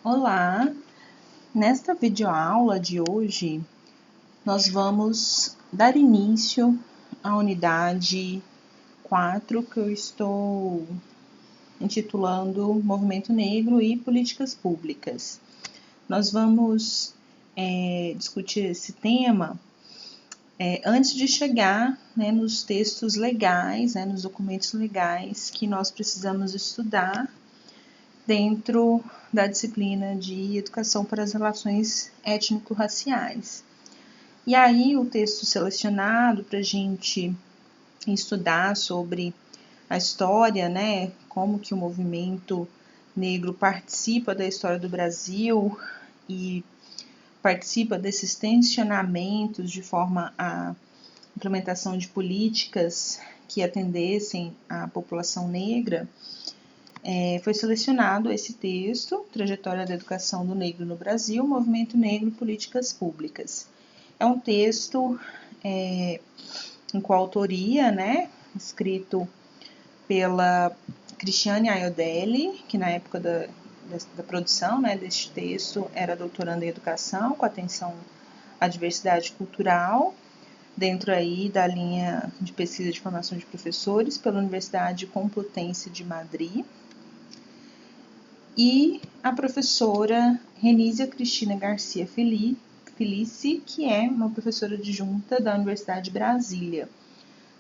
Olá! Nesta videoaula de hoje, nós vamos dar início à unidade 4, que eu estou intitulando Movimento Negro e Políticas Públicas. Nós vamos discutir esse tema antes de chegar nos textos legais, nos documentos legais que nós precisamos estudar dentro da disciplina de Educação para as Relações Étnico-Raciais. E aí o texto selecionado para a gente estudar sobre a história, como que o movimento negro participa da história do Brasil e participa desses tensionamentos de forma à implementação de políticas que atendessem à população negra. Foi selecionado esse texto, Trajetória da Educação do Negro no Brasil, Movimento Negro e Políticas Públicas. É um texto em coautoria, escrito pela Cristiane Aiodelli, que na época da produção deste texto era doutoranda em Educação, com atenção à diversidade cultural, dentro aí da linha de pesquisa de formação de professores, pela Universidade Complutense de Madrid, e a professora Renízia Cristina Garcia Felice, que é uma professora adjunta da Universidade de Brasília,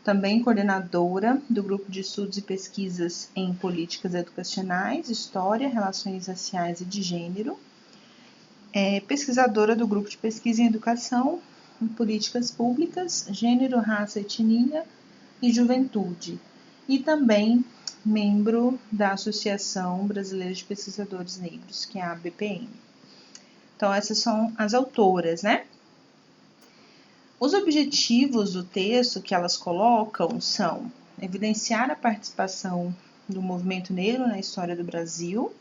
também coordenadora do Grupo de Estudos e Pesquisas em Políticas Educacionais, História, Relações Raciais e de Gênero, pesquisadora do Grupo de Pesquisa em Educação, em Políticas Públicas, Gênero, Raça, Etnia e Juventude, e também membro da Associação Brasileira de Pesquisadores Negros, que é a ABPN. Então, essas são as autoras, Os objetivos do texto que elas colocam são evidenciar a participação do movimento negro na história do Brasil,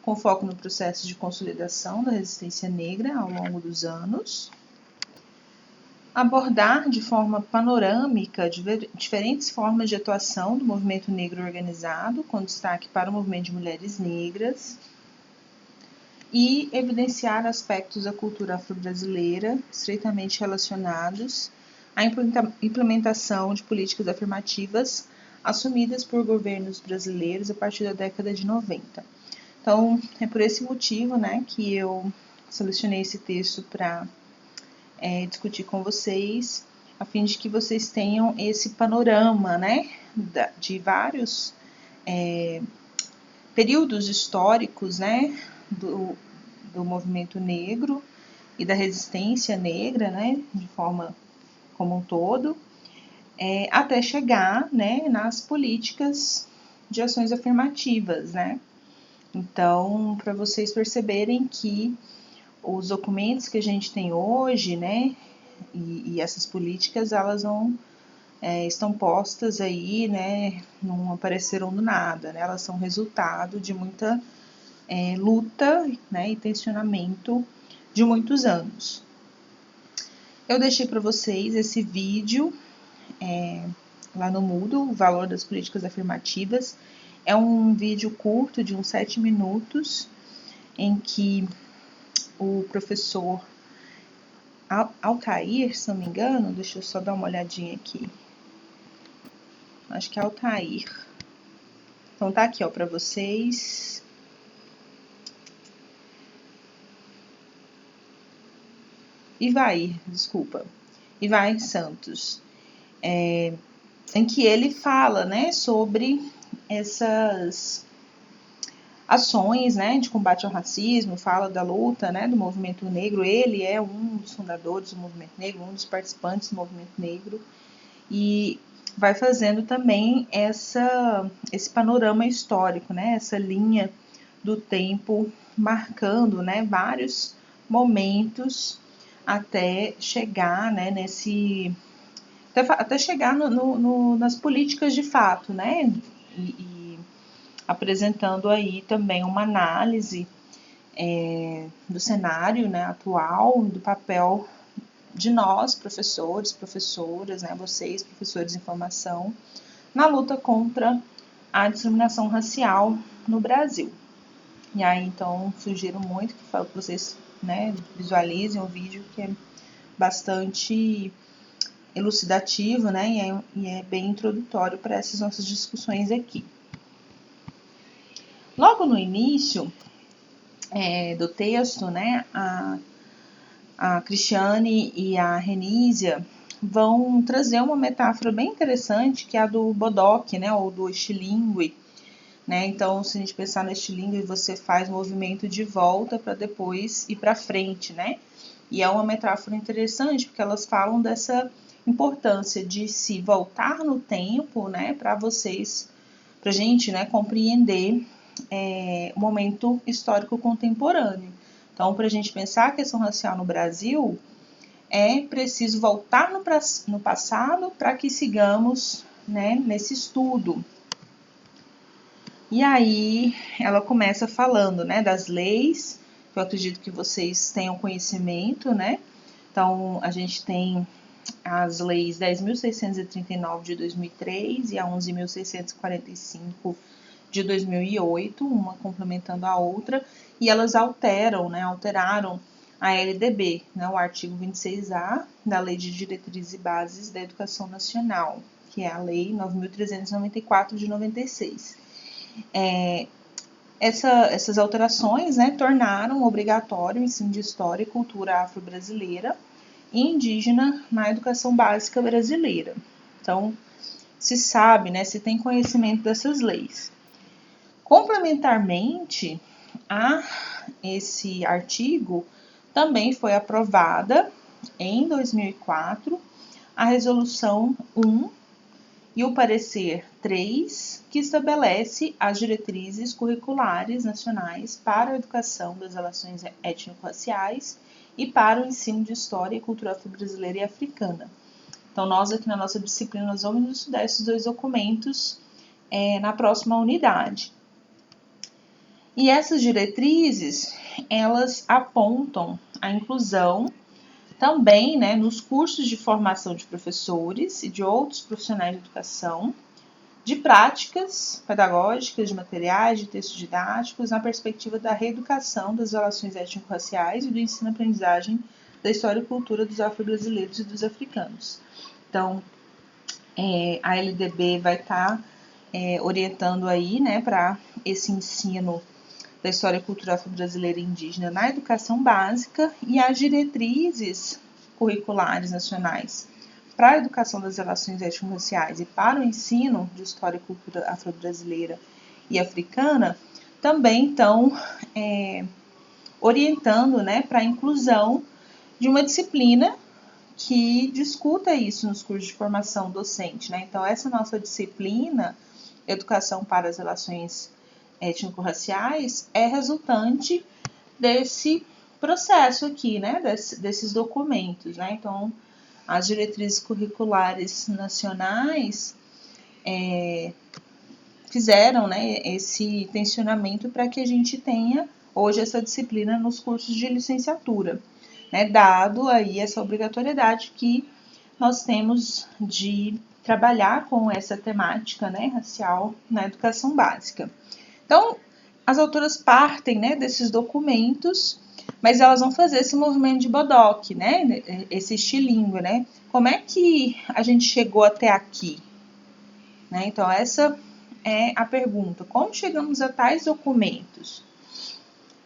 com foco no processo de consolidação da resistência negra ao longo dos anos, abordar de forma panorâmica diferentes formas de atuação do movimento negro organizado, com destaque para o movimento de mulheres negras, e evidenciar aspectos da cultura afro-brasileira estreitamente relacionados à implementação de políticas afirmativas assumidas por governos brasileiros a partir da década de 90. Então, é por esse motivo que eu selecionei esse texto para discutir com vocês, a fim de que vocês tenham esse panorama, de vários períodos históricos, do movimento negro e da resistência negra, de forma como um todo, até chegar, nas políticas de ações afirmativas, Então, para vocês perceberem que os documentos que a gente tem hoje, e essas políticas, elas não estão postas aí, não apareceram do nada, elas são resultado de muita luta, e tensionamento de muitos anos. Eu deixei para vocês esse vídeo lá no Moodle, o valor das políticas afirmativas. É um vídeo curto de uns 7 minutos, em que o professor Altair, se não me engano, deixa eu só dar uma olhadinha aqui. Acho que é Altair. Então tá aqui, para vocês. Ivair Santos, em que ele fala, sobre essas ações, de combate ao racismo, fala da luta, do movimento negro. Ele é um dos fundadores do movimento negro, um dos participantes do movimento negro, e vai fazendo também esse panorama histórico, essa linha do tempo, marcando, vários momentos até chegar, até chegar nas políticas de fato, e apresentando aí também uma análise do cenário atual, do papel de nós, professores, professoras, vocês, professores em formação, na luta contra a discriminação racial no Brasil. E aí, então, sugiro muito que vocês, né, visualizem o vídeo, que é bastante elucidativo, né, e é bem introdutório para essas nossas discussões aqui. Logo no início do texto, né, a Cristiane e a Renísia vão trazer uma metáfora bem interessante, que é a do bodoque, né, ou do estilingue, né? Então, se a gente pensar no estilingue, você faz um movimento de volta para depois ir para frente, né? E é uma metáfora interessante, porque elas falam dessa importância de se voltar no tempo, né, para a gente, né, compreender o momento histórico contemporâneo. Então, para a gente pensar a questão racial no Brasil, é preciso voltar no passado para que sigamos, né, nesse estudo. E aí ela começa falando, né, das leis, que eu acredito que vocês tenham conhecimento, né? Então, a gente tem as leis 10.639 de 2003 e a 11.645 de 2008, uma complementando a outra, e elas alteraram a LDB, né, o artigo 26A da Lei de Diretrizes e Bases da Educação Nacional, que é a Lei 9.394 de 96. Essas alterações, né, tornaram obrigatório o ensino de História e Cultura Afro-Brasileira e Indígena na educação básica brasileira. Então, se sabe, né, se tem conhecimento dessas leis. Complementarmente a esse artigo, também foi aprovada em 2004 a Resolução 1 e o parecer 3, que estabelece as diretrizes curriculares nacionais para a educação das relações étnico-raciais e para o ensino de História e Cultura Afro-Brasileira e Africana. Então, nós aqui na nossa disciplina, nós vamos estudar esses dois documentos na próxima unidade. E essas diretrizes, elas apontam a inclusão também, né, nos cursos de formação de professores e de outros profissionais de educação, de práticas pedagógicas, de materiais, de textos didáticos, na perspectiva da reeducação das relações étnico-raciais e do ensino-aprendizagem da história e cultura dos afro-brasileiros e dos africanos. Então, a LDB vai estar orientando aí, né, para esse ensino da história e cultura afro-brasileira e indígena na educação básica e as diretrizes curriculares nacionais para a educação das relações étnico-raciais e para o ensino de história e cultura afro-brasileira e africana também estão orientando, né, para a inclusão de uma disciplina que discuta isso nos cursos de formação docente, né? Então, essa nossa disciplina, Educação para as Relações Étnico-Raciais, é resultante desse processo aqui, né? Desses documentos, né? Então, as diretrizes curriculares nacionais fizeram, né, esse tensionamento para que a gente tenha hoje essa disciplina nos cursos de licenciatura, né, dado aí essa obrigatoriedade que nós temos de trabalhar com essa temática, né, racial na educação básica. Então, as autoras partem, né, desses documentos, mas elas vão fazer esse movimento de bodoque, né, esse estilingue, né? Como é que a gente chegou até aqui? Né? Então, essa é a pergunta. Como chegamos a tais documentos?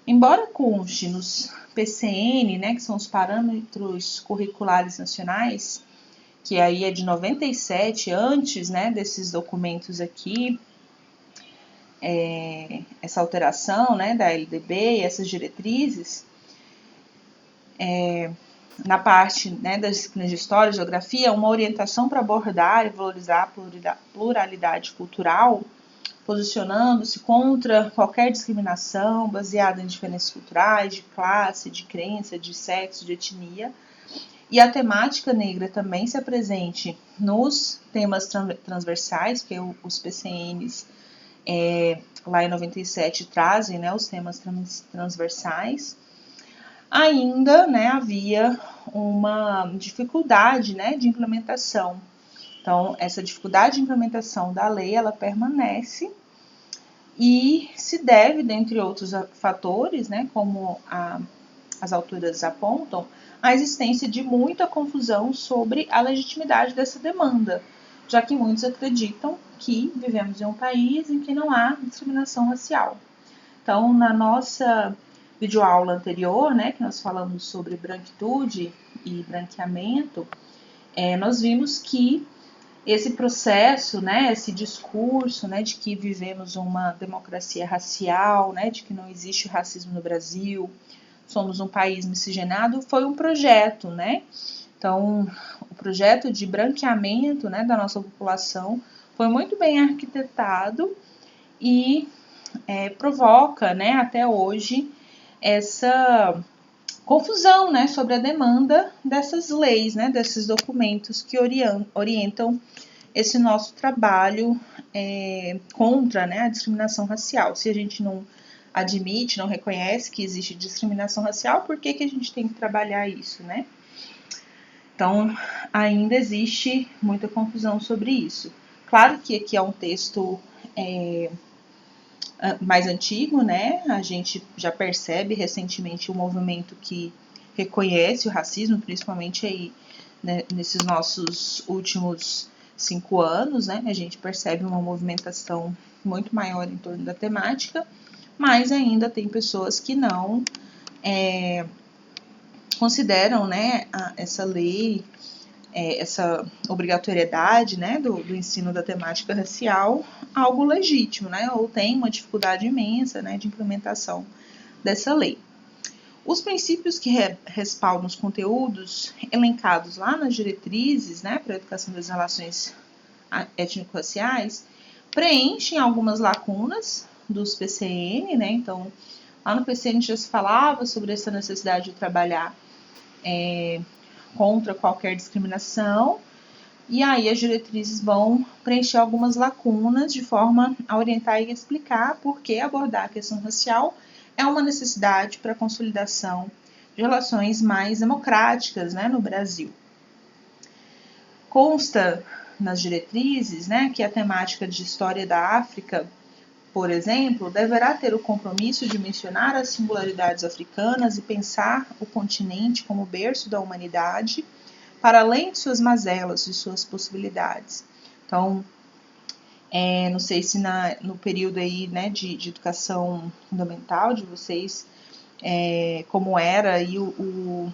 Embora conste nos PCN, né, que são os Parâmetros Curriculares Nacionais, que aí é de 97, antes, né, desses documentos aqui, essa alteração, né, da LDB, essas diretrizes, na parte, né, das disciplinas de História e Geografia, uma orientação para abordar e valorizar a pluralidade cultural, posicionando-se contra qualquer discriminação baseada em diferenças culturais, de classe, de crença, de sexo, de etnia. E a temática negra também se apresente nos temas transversais, que os PCNs lá em 97 trazem, né, os temas transversais. Ainda, né, havia uma dificuldade, né, de implementação. Então, essa dificuldade de implementação da lei, ela permanece e se deve, dentre outros fatores, né, como as autoras apontam, a existência de muita confusão sobre a legitimidade dessa demanda, já que muitos acreditam que vivemos em um país em que não há discriminação racial. Então, na nossa videoaula anterior, né, que nós falamos sobre branquitude e branqueamento, nós vimos que esse processo, né, esse discurso, né, de que vivemos uma democracia racial, né, de que não existe racismo no Brasil, somos um país miscigenado, foi um projeto, né? Então, o projeto de branqueamento, né, da nossa população foi muito bem arquitetado e provoca, né, até hoje essa confusão, né, sobre a demanda dessas leis, né, desses documentos que orientam esse nosso trabalho contra, né, a discriminação racial. Se a gente não admite, não reconhece que existe discriminação racial, por que a gente tem que trabalhar isso, né? Então, ainda existe muita confusão sobre isso. Claro que aqui é um texto mais antigo, né? A gente já percebe recentemente um movimento que reconhece o racismo, principalmente aí, né, nesses nossos últimos 5 anos, né? A gente percebe uma movimentação muito maior em torno da temática, mas ainda tem pessoas que não consideram, né, essa lei, essa obrigatoriedade, né, do ensino da temática racial algo legítimo, né, ou tem uma dificuldade imensa, né, de implementação dessa lei. Os princípios que respaldam os conteúdos elencados lá nas diretrizes, né, para a educação das relações étnico-raciais, preenchem algumas lacunas dos PCN, né, então lá no PCN já se falava sobre essa necessidade de trabalhar contra qualquer discriminação, e aí as diretrizes vão preencher algumas lacunas de forma a orientar e explicar por que abordar a questão racial é uma necessidade para a consolidação de relações mais democráticas, né, no Brasil. Consta nas diretrizes, né, que a temática de história da África, por exemplo, deverá ter o compromisso de mencionar as singularidades africanas e pensar o continente como berço da humanidade, para além de suas mazelas e suas possibilidades. Então, não sei se no período aí, né, de educação fundamental de vocês, como era aí o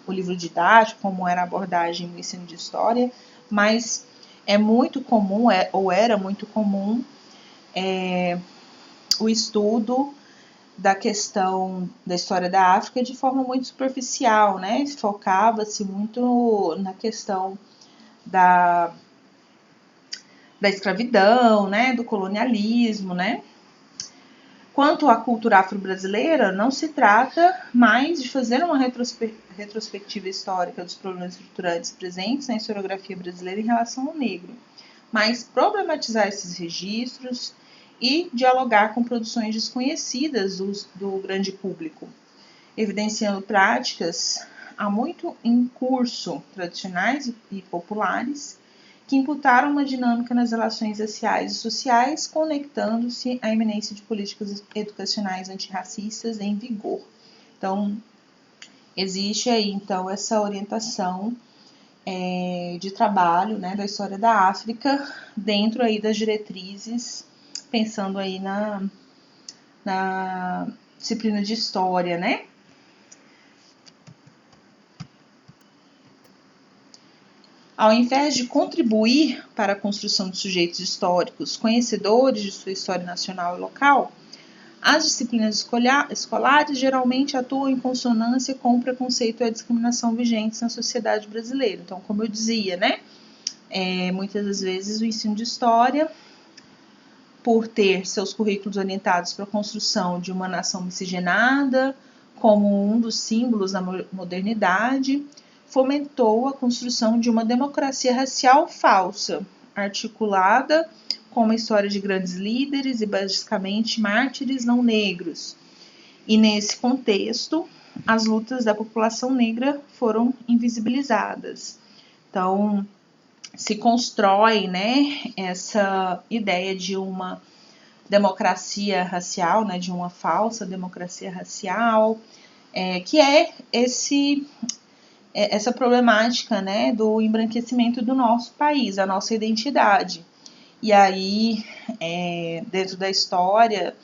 livro didático, como era a abordagem no ensino de história, mas é muito comum, ou era muito comum, o estudo da questão da história da África de forma muito superficial, né? Focava-se muito na questão da escravidão, né? Do colonialismo, né? Quanto à cultura afro-brasileira, não se trata mais de fazer uma retrospectiva histórica dos problemas estruturantes presentes na historiografia brasileira em relação ao negro, mas problematizar esses registros e dialogar com produções desconhecidas do grande público, evidenciando práticas há muito em curso, tradicionais e populares, que imputaram uma dinâmica nas relações raciais e sociais, conectando-se à iminência de políticas educacionais antirracistas em vigor. Então, existe aí, então, essa orientação de trabalho, né, da história da África dentro aí das diretrizes, pensando aí na disciplina de história, né? Ao invés de contribuir para a construção de sujeitos históricos conhecedores de sua história nacional e local, as disciplinas escolares geralmente atuam em consonância com o preconceito e a discriminação vigentes na sociedade brasileira. Então, como eu dizia, né, muitas das vezes o ensino de história, por ter seus currículos orientados para a construção de uma nação miscigenada, como um dos símbolos da modernidade, fomentou a construção de uma democracia racial falsa, articulada com uma história de grandes líderes e basicamente mártires não negros. E nesse contexto, as lutas da população negra foram invisibilizadas. Então, se constrói, né, essa ideia de uma democracia racial, né, de uma falsa democracia racial, que é essa problemática, né, do embranquecimento do nosso país, a nossa identidade. E aí, dentro da história,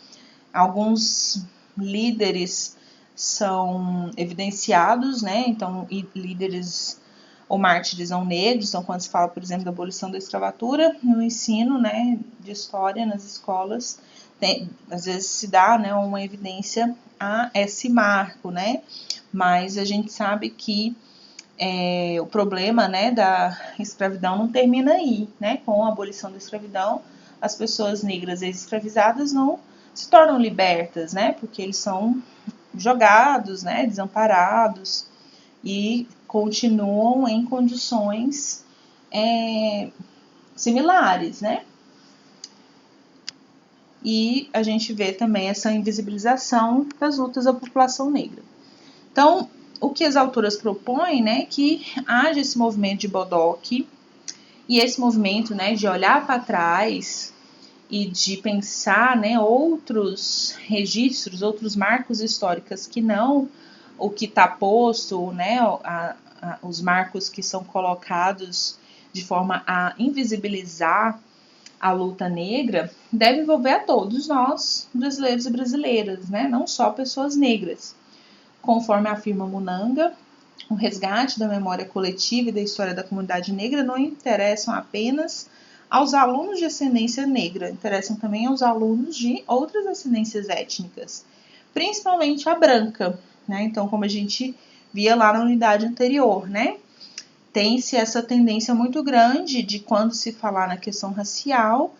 alguns líderes são evidenciados, né, então líderes ou mártires são negros, então quando se fala, por exemplo, da abolição da escravatura, no ensino, né, de história nas escolas, às vezes se dá, né, uma evidência a esse marco, né, mas a gente sabe que o problema, né, da escravidão não termina aí, né, com a abolição da escravidão, as pessoas negras ex-escravizadas não se tornam libertas, né, porque eles são jogados, né, desamparados e continuam em condições similares, né? E a gente vê também essa invisibilização das lutas da população negra. Então, o que as autoras propõem, né, que haja esse movimento de Bodoque e esse movimento, né, de olhar para trás e de pensar, né, outros registros, outros marcos históricos que não o que está posto, né, os marcos que são colocados de forma a invisibilizar a luta negra, deve envolver a todos nós, brasileiros e brasileiras, né, não só pessoas negras. Conforme afirma Munanga, o resgate da memória coletiva e da história da comunidade negra não interessam apenas aos alunos de ascendência negra, interessam também aos alunos de outras ascendências étnicas, principalmente a branca, né? Então, como a gente via lá na unidade anterior, né? Tem-se essa tendência muito grande de quando se falar na questão racial,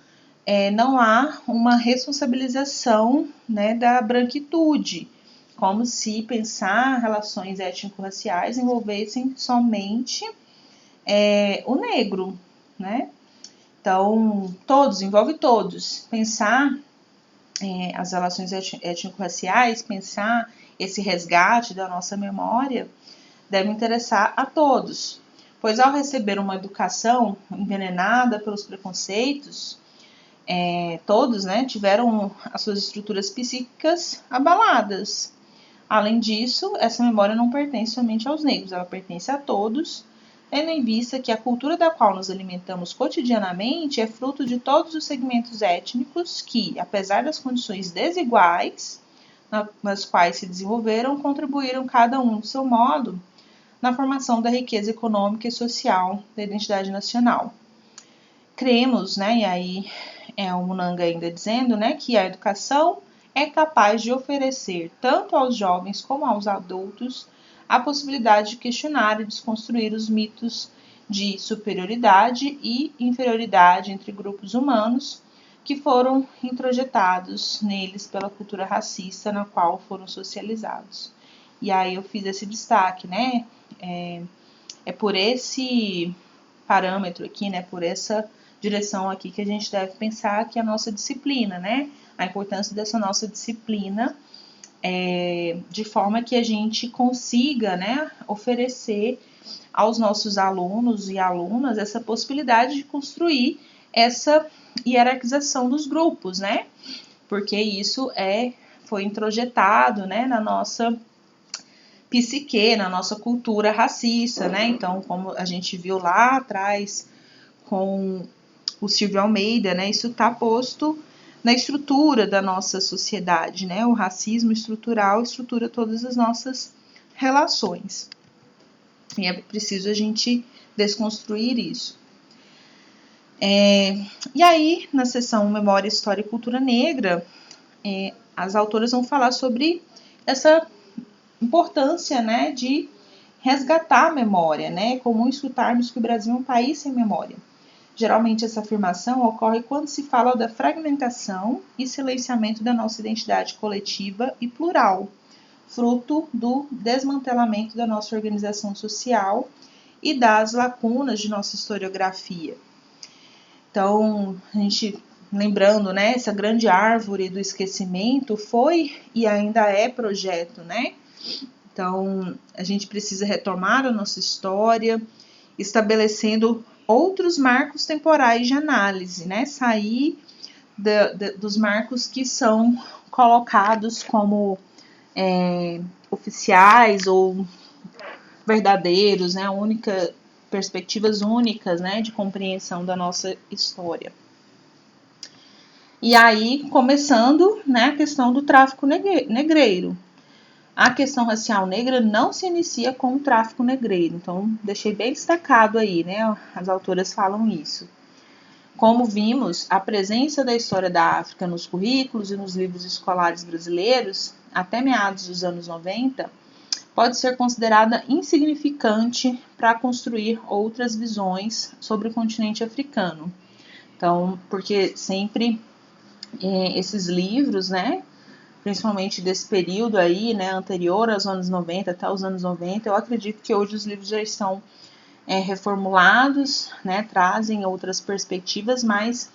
não há uma responsabilização, né, da branquitude, como se pensar relações étnico-raciais envolvessem somente o negro, né? Então, todos, envolve todos. Pensar as relações étnico-raciais, pensar esse resgate da nossa memória, deve interessar a todos, pois ao receber uma educação envenenada pelos preconceitos, todos, né, tiveram as suas estruturas psíquicas abaladas. Além disso, essa memória não pertence somente aos negros, ela pertence a todos, tendo em vista que a cultura da qual nos alimentamos cotidianamente é fruto de todos os segmentos étnicos que, apesar das condições desiguais nas quais se desenvolveram, contribuíram cada um do seu modo na formação da riqueza econômica e social da identidade nacional. Cremos, né, e aí o Munanga ainda dizendo, né, que a educação é capaz de oferecer tanto aos jovens como aos adultos a possibilidade de questionar e desconstruir os mitos de superioridade e inferioridade entre grupos humanos que foram introjetados neles pela cultura racista na qual foram socializados. E aí eu fiz esse destaque, né? É por esse parâmetro aqui, né? Por essa direção aqui que a gente deve pensar que a nossa disciplina, né? A importância dessa nossa disciplina de forma que a gente consiga, né, oferecer aos nossos alunos e alunas essa possibilidade de construir essa hierarquização dos grupos, né? Porque isso foi introjetado, né, na nossa psique, na nossa cultura racista, né? Então, como a gente viu lá atrás com o Silvio Almeida, né, isso está posto na estrutura da nossa sociedade, né? O racismo estrutural estrutura todas as nossas relações. E é preciso a gente desconstruir isso. E aí, na seção Memória, História e Cultura Negra, as autoras vão falar sobre essa importância, né, de resgatar a memória, né? É comum escutarmos que o Brasil é um país sem memória. Geralmente essa afirmação ocorre quando se fala da fragmentação e silenciamento da nossa identidade coletiva e plural, fruto do desmantelamento da nossa organização social e das lacunas de nossa historiografia. Então, a gente lembrando, né, essa grande árvore do esquecimento foi e ainda é projeto, né? Então, a gente precisa retomar a nossa história, estabelecendo outros marcos temporais de análise, né? Sair dos marcos que são colocados como oficiais ou verdadeiros, né, perspectivas únicas, né, de compreensão da nossa história. E aí, começando, né, a questão do tráfico negreiro. A questão racial negra não se inicia com o tráfico negreiro, então deixei bem destacado aí, né, as autoras falam isso. Como vimos, a presença da história da África nos currículos e nos livros escolares brasileiros, até meados dos anos 90, pode ser considerada insignificante para construir outras visões sobre o continente africano. Então, porque sempre esses livros, né, principalmente desse período aí, né, anterior aos anos 90, até os anos 90, eu acredito que hoje os livros já estão reformulados, né, trazem outras perspectivas, mas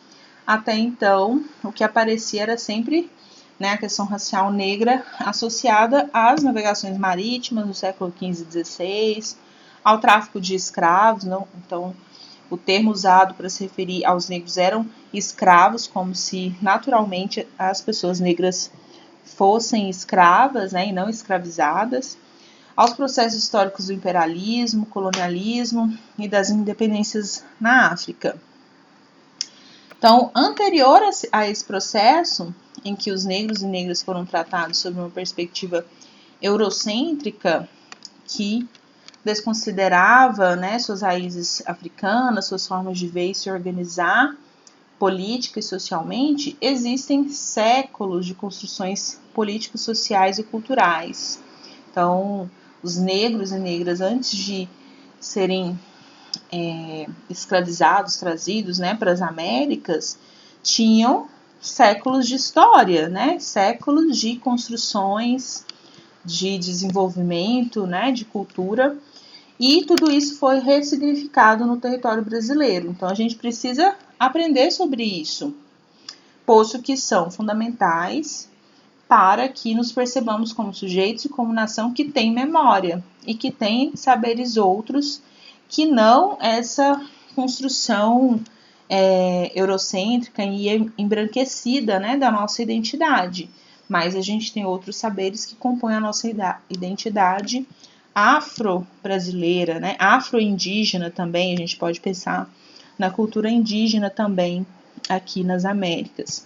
até então o que aparecia era sempre, né, a questão racial negra associada às navegações marítimas no século XV e XVI, ao tráfico de escravos, não? Então o termo usado para se referir aos negros eram escravos, como se naturalmente as pessoas negras fossem escravas, né, e não escravizadas, aos processos históricos do imperialismo, colonialismo e das independências na África. Então, anterior a esse processo, em que os negros e negras foram tratados sob uma perspectiva eurocêntrica, que desconsiderava, né, suas raízes africanas, suas formas de ver e se organizar política e socialmente, existem séculos de construções políticos, sociais e culturais. Então, os negros e negras, antes de serem escravizados, trazidos, né, para as Américas, tinham séculos de história, né, séculos de construções, de desenvolvimento, né, de cultura, e tudo isso foi ressignificado no território brasileiro. Então, a gente precisa aprender sobre isso, posto que são fundamentais para que nos percebamos como sujeitos e como nação que tem memória e que tem saberes outros que não essa construção eurocêntrica e embranquecida, né, da nossa identidade. Mas a gente tem outros saberes que compõem a nossa identidade afro-brasileira, né, afro-indígena também, a gente pode pensar na cultura indígena também aqui nas Américas.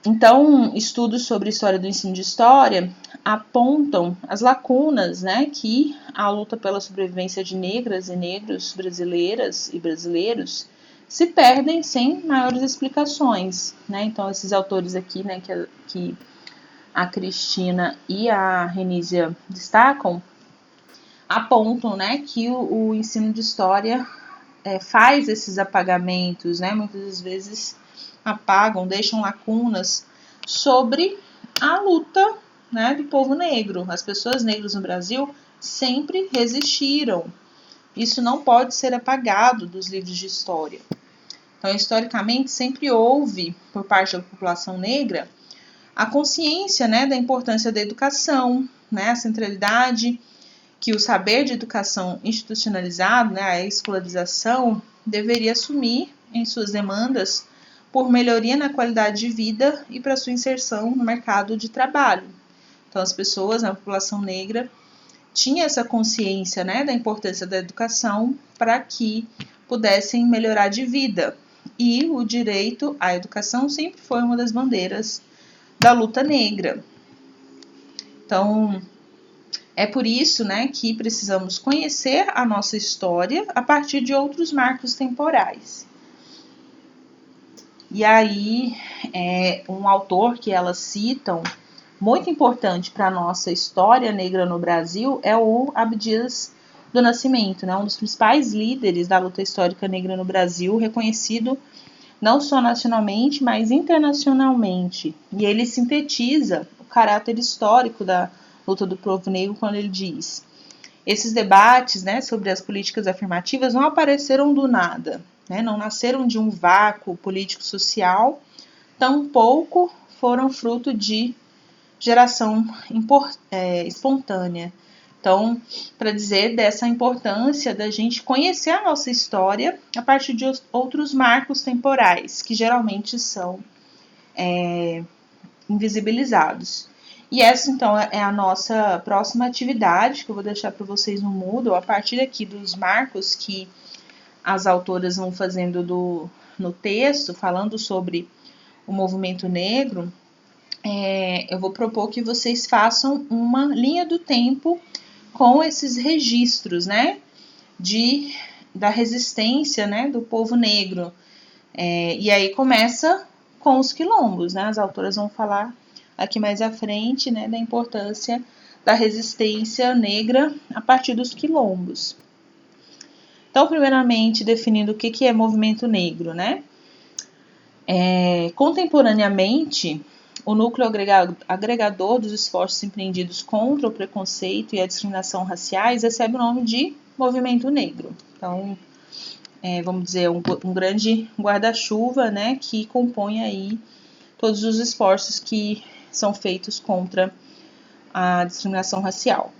Então, estudos sobre história do ensino de história apontam as lacunas, né, que a luta pela sobrevivência de negras e negros, brasileiras e brasileiros, se perdem sem maiores explicações, né? Então, esses autores aqui, né, que a Cristina e a Renísia destacam, apontam, né, que o ensino de história faz esses apagamentos, né, muitas vezes apagam, deixam lacunas sobre a luta, né, do povo negro. As pessoas negras no Brasil sempre resistiram. Isso não pode ser apagado dos livros de história. Então, historicamente, sempre houve, por parte da população negra, a consciência, né, da importância da educação, né, a centralidade que o saber de educação institucionalizado, né, a escolarização, deveria assumir em suas demandas por melhoria na qualidade de vida e para sua inserção no mercado de trabalho. Então, as pessoas, a população negra, tinha essa consciência, né, da importância da educação para que pudessem melhorar de vida. E o direito à educação sempre foi uma das bandeiras da luta negra. Então, é por isso, né, que precisamos conhecer a nossa história a partir de outros marcos temporais. E aí, um autor que elas citam, muito importante para a nossa história negra no Brasil, é o Abdias do Nascimento, né, um dos principais líderes da luta histórica negra no Brasil, reconhecido não só nacionalmente, mas internacionalmente. E ele sintetiza o caráter histórico da luta do povo negro quando ele diz: esses debates, né, sobre as políticas afirmativas não apareceram do nada, né, não nasceram de um vácuo político-social, tampouco foram fruto de geração espontânea. Então, para dizer dessa importância da gente conhecer a nossa história a partir de outros marcos temporais, que geralmente são invisibilizados. E essa, então, é a nossa próxima atividade, que eu vou deixar para vocês no Moodle, a partir aqui dos marcos que as autoras vão fazendo no texto, falando sobre o movimento negro. Eu vou propor que vocês façam uma linha do tempo com esses registros, né, da resistência, né, do povo negro. E aí começa com os quilombos, né, as autoras vão falar aqui mais à frente, né, da importância da resistência negra a partir dos quilombos. Então, primeiramente, definindo o que é movimento negro, né? Contemporaneamente, o núcleo agregador dos esforços empreendidos contra o preconceito e a discriminação raciais recebe o nome de movimento negro. Então, vamos dizer, um grande guarda-chuva, né, que compõe aí todos os esforços que são feitos contra a discriminação racial.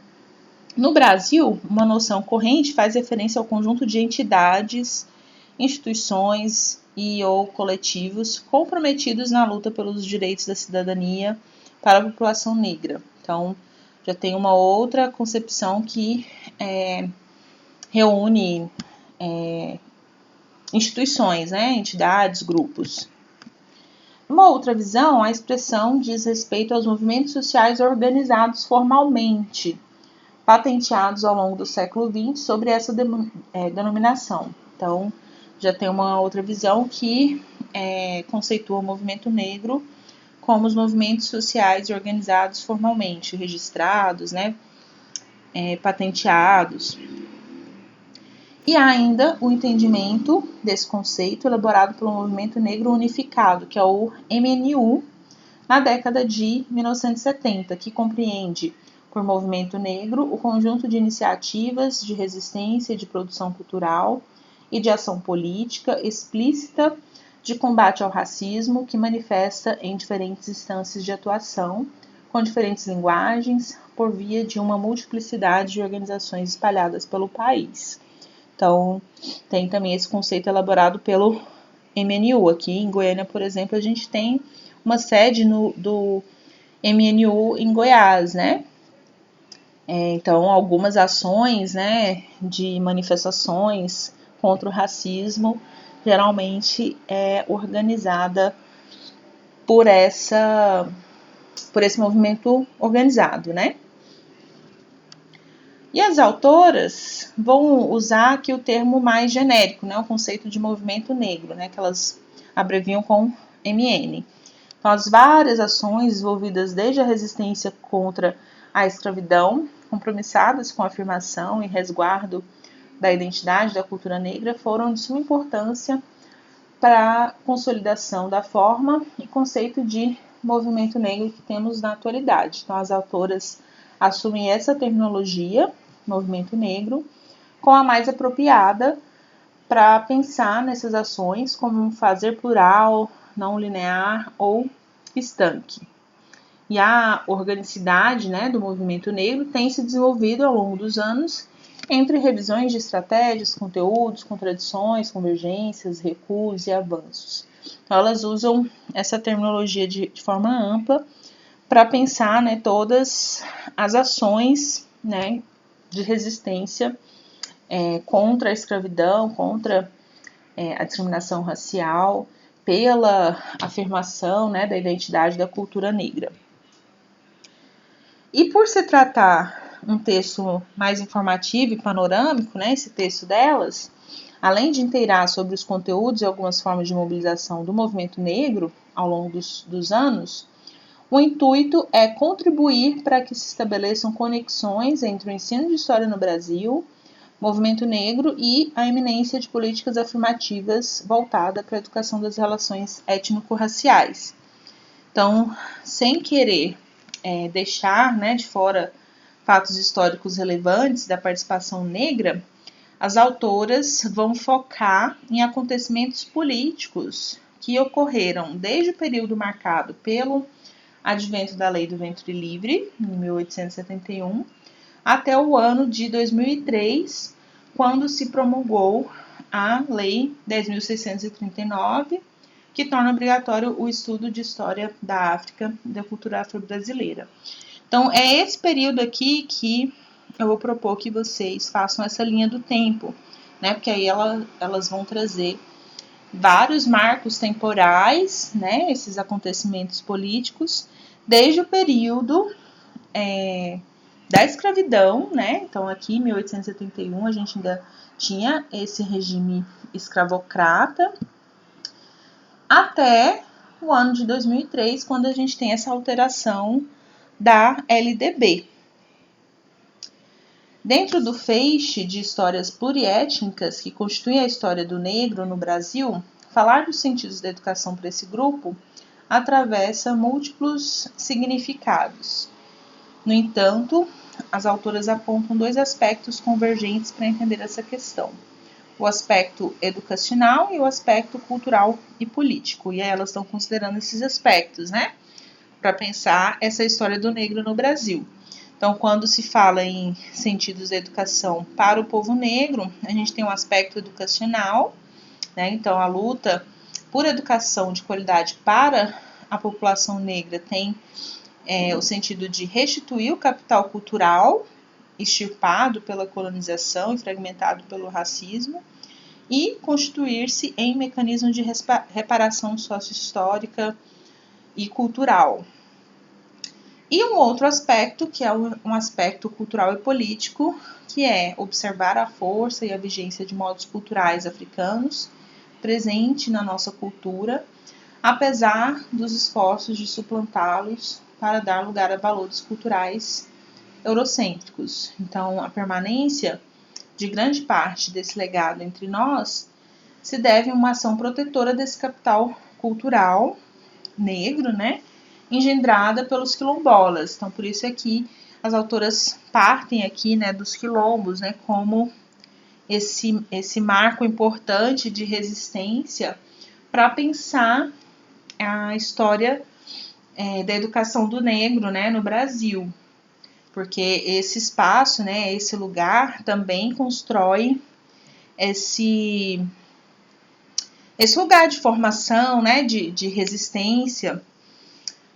No Brasil, uma noção corrente faz referência ao conjunto de entidades, instituições e ou coletivos comprometidos na luta pelos direitos da cidadania para a população negra. Então, já tem uma outra concepção que reúne instituições, né, entidades, grupos. Uma outra visão, a expressão diz respeito aos movimentos sociais organizados formalmente, patenteados ao longo do século XX sobre essa denominação. Então, já tem uma outra visão que conceitua o movimento negro como os movimentos sociais organizados formalmente, registrados, né, patenteados. E há ainda o entendimento desse conceito elaborado pelo Movimento Negro Unificado, que é o MNU, na década de 1970, que compreende, por movimento negro, o conjunto de iniciativas de resistência e de produção cultural e de ação política explícita de combate ao racismo que manifesta em diferentes instâncias de atuação, com diferentes linguagens, por via de uma multiplicidade de organizações espalhadas pelo país. Então, tem também esse conceito elaborado pelo MNU. Aqui em Goiânia, por exemplo, a gente tem uma sede do MNU em Goiás, né? Então, algumas ações, né, de manifestações contra o racismo, geralmente é organizada por esse movimento organizado, né? E as autoras vão usar aqui o termo mais genérico, né, o conceito de movimento negro, né, que elas abreviam com MN. Então, as várias ações desenvolvidas desde a resistência contra a escravidão, compromissadas com a afirmação e resguardo da identidade da cultura negra, foram de suma importância para a consolidação da forma e conceito de movimento negro que temos na atualidade. Então, as autoras assumem essa terminologia, movimento negro, como a mais apropriada para pensar nessas ações como um fazer plural, não linear ou estanque. E a organicidade, né, do movimento negro tem se desenvolvido ao longo dos anos entre revisões de estratégias, conteúdos, contradições, convergências, recuos e avanços. Então, elas usam essa terminologia de forma ampla para pensar, né, todas as ações, né, de resistência contra a escravidão, contra a discriminação racial, pela afirmação, né, da identidade da cultura negra. E por se tratar um texto mais informativo e panorâmico, né, esse texto delas, além de inteirar sobre os conteúdos e algumas formas de mobilização do movimento negro ao longo dos anos, o intuito é contribuir para que se estabeleçam conexões entre o ensino de história no Brasil, movimento negro e a eminência de políticas afirmativas voltada para a educação das relações étnico-raciais. Então, sem querer deixar, né, de fora fatos históricos relevantes da participação negra, as autoras vão focar em acontecimentos políticos que ocorreram desde o período marcado pelo advento da Lei do Ventre Livre, em 1871, até o ano de 2003, quando se promulgou a Lei 10.639, que torna obrigatório o estudo de história da África e da cultura afro-brasileira. Então, é esse período aqui que eu vou propor que vocês façam essa linha do tempo, né? Porque aí elas vão trazer vários marcos temporais, né? Esses acontecimentos políticos, desde o período da escravidão, né? Então, aqui, em 1871, a gente ainda tinha esse regime escravocrata, até o ano de 2003, quando a gente tem essa alteração da LDB. Dentro do feixe de histórias pluriétnicas que constituem a história do negro no Brasil, falar dos sentidos da educação para esse grupo atravessa múltiplos significados. No entanto, as autoras apontam dois aspectos convergentes para entender essa questão: o aspecto educacional e o aspecto cultural e político. E aí elas estão considerando esses aspectos, né, para pensar essa história do negro no Brasil. Então, quando se fala em sentidos da educação para o povo negro, a gente tem um aspecto educacional, né? Então, a luta por educação de qualidade para a população negra tem o sentido de restituir o capital cultural extirpado pela colonização e fragmentado pelo racismo e constituir-se em mecanismo de reparação sócio-histórica e cultural. E um outro aspecto, que é um aspecto cultural e político, que é observar a força e a vigência de modos culturais africanos presente na nossa cultura, apesar dos esforços de suplantá-los para dar lugar a valores culturais eurocêntricos. Então, a permanência de grande parte desse legado entre nós se deve a uma ação protetora desse capital cultural negro, né, engendrada pelos quilombolas. Então, por isso aqui as autoras partem aqui, né, dos quilombos, né, como esse marco importante de resistência para pensar a história da educação do negro, né, no Brasil. Porque esse espaço, né, esse lugar também constrói esse lugar de formação, né, de resistência,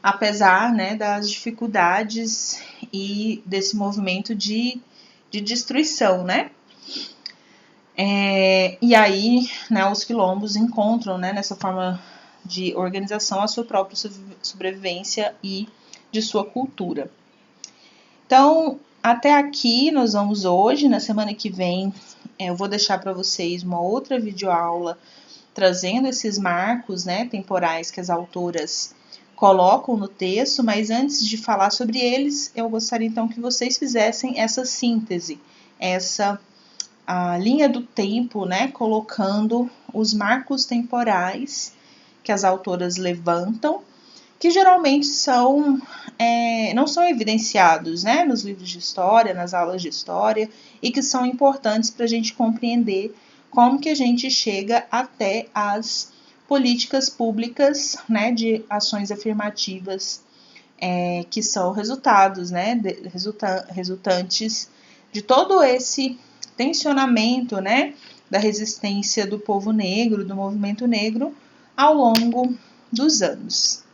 apesar, né, das dificuldades e desse movimento de destruição, né? E aí, né, os quilombos encontram, né, nessa forma de organização a sua própria sobrevivência e de sua cultura. Então, até aqui nós vamos hoje. Na semana que vem eu vou deixar para vocês uma outra videoaula trazendo esses marcos, né, temporais que as autoras colocam no texto, mas antes de falar sobre eles, eu gostaria então que vocês fizessem essa síntese, essa linha do tempo, né, colocando os marcos temporais que as autoras levantam, que geralmente não são evidenciados, né, nos livros de história, nas aulas de história, e que são importantes para a gente compreender como que a gente chega até as políticas públicas, né, de ações afirmativas que são resultados, né, resultantes de todo esse tensionamento, né, da resistência do povo negro, do movimento negro, ao longo dos anos.